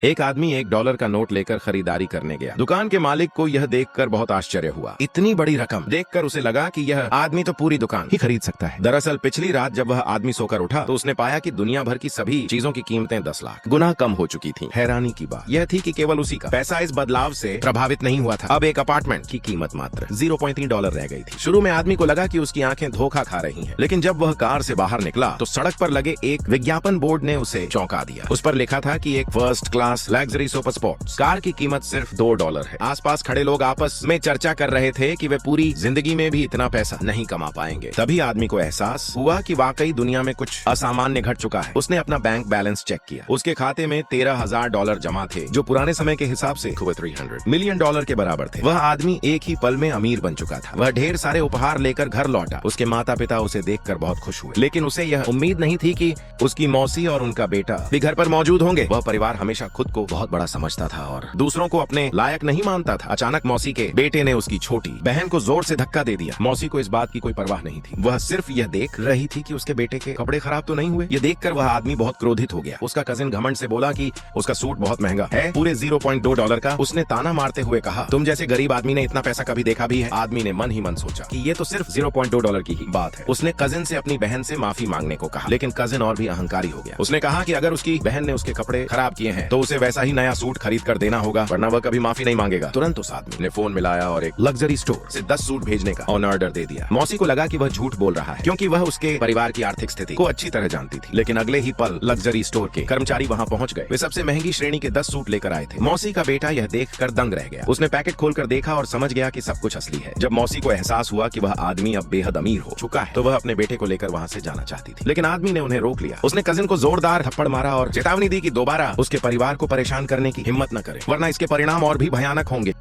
एक आदमी $1 का नोट लेकर खरीदारी करने गया। दुकान के मालिक को यह देखकर बहुत आश्चर्य हुआ। इतनी बड़ी रकम देखकर उसे लगा कि यह आदमी तो पूरी दुकान ही खरीद सकता है। दरअसल पिछली रात जब वह आदमी सोकर उठा तो उसने पाया कि दुनिया भर की सभी चीजों की कीमतें 10 लाख गुना कम हो चुकी थीं। हैरानी की बात यह थी कि केवल उसी का पैसा इस बदलाव से प्रभावित नहीं हुआ था। अब एक अपार्टमेंट की कीमत मात्र $0.3 रह गई थी। शुरू में आदमी को लगा कि उसकी आंखें धोखा खा रही हैं, लेकिन जब वह कार से बाहर निकला तो सड़क पर लगे एक विज्ञापन बोर्ड ने उसे चौंका दिया। उस पर लिखा था कि एक first class luxury super sports car की कीमत सिर्फ $2 है। आसपास खड़े लोग आपस में चर्चा कर रहे थे कि वे पूरी जिंदगी में भी इतना पैसा नहीं कमा पाएंगे। तभी आदमी को एहसास हुआ कि वाकई दुनिया में कुछ असामान्य घट चुका है। उसने अपना बैंक बैलेंस चेक किया। उसके खाते में $13,000 जमा थे, जो पुराने समय के हिसाब से $300 मिलियन के बराबर थे। वह आदमी एक ही पल में अमीर बन चुका था। वह ढेर सारे उपहार लेकर घर लौटा। उसके माता पिता उसे देखकर बहुत खुश हुए, लेकिन उसे यह उम्मीद नहीं थी कि उसकी मौसी और उनका बेटा भी घर पर मौजूद होंगे। वह परिवार हमेशा खुद को बहुत बड़ा समझता था और दूसरों को अपने लायक नहीं मानता था। अचानक मौसी के बेटे ने उसकी छोटी बहन को जोर से धक्का दे दिया। मौसी को इस बात की कोई परवाह नहीं थी। वह सिर्फ यह देख रही थी कि उसके बेटे के कपड़े खराब तो नहीं हुए। यह देखकर वह आदमी बहुत क्रोधित हो गया। उसका कजिन घमंड से बोला कि उसका सूट बहुत महंगा है, पूरे $0.2 का। उसने ताना मारते हुए कहा, तुम जैसे गरीब आदमी ने इतना पैसा कभी देखा भी है? आदमी ने मन ही मन सोचा कि ये तो सिर्फ $0.2 की ही बात है। उसने कजिन से अपनी बहन से माफी मांगने को कहा, लेकिन कजिन और भी अहंकारी हो गया। उसने कहा कि अगर उसकी बहन ने उसके कपड़े खराब किए हैं तो उसे वैसा ही नया सूट खरीद कर देना होगा, वरना वह कभी माफी नहीं मांगेगा। तुरंत उस आदमी ने फोन मिलाया और एक लग्जरी स्टोर से 10 सूट भेजने का ऑर्डर दे दिया। मौसी को लगा कि वह झूठ बोल रहा है, क्योंकि वह उसके परिवार की आर्थिक स्थिति को अच्छी तरह जानती थी। लेकिन अगले ही पल लग्जरी स्टोर के कर्मचारी वहां पहुंच गए। वे सबसे महंगी श्रेणी के 10 सूट लेकर आए थे। मौसी का बेटा यह देखकर दंग रह गया। उसने पैकेट खोलकर देखा और समझ गया कि सब कुछ असली है। जब मौसी को एहसास हुआ कि वह आदमी अब बेहद अमीर हो चुका है तो वह अपने बेटे को लेकर वहां से जाना चाहती थी, लेकिन आदमी ने उन्हें रोक लिया। उसने कजिन को जोरदार थप्पड़ मारा और चेतावनी दी कि दोबारा उसके परिवार को परेशान करने की हिम्मत न करे, वरना इसके परिणाम और भी भयानक होंगे।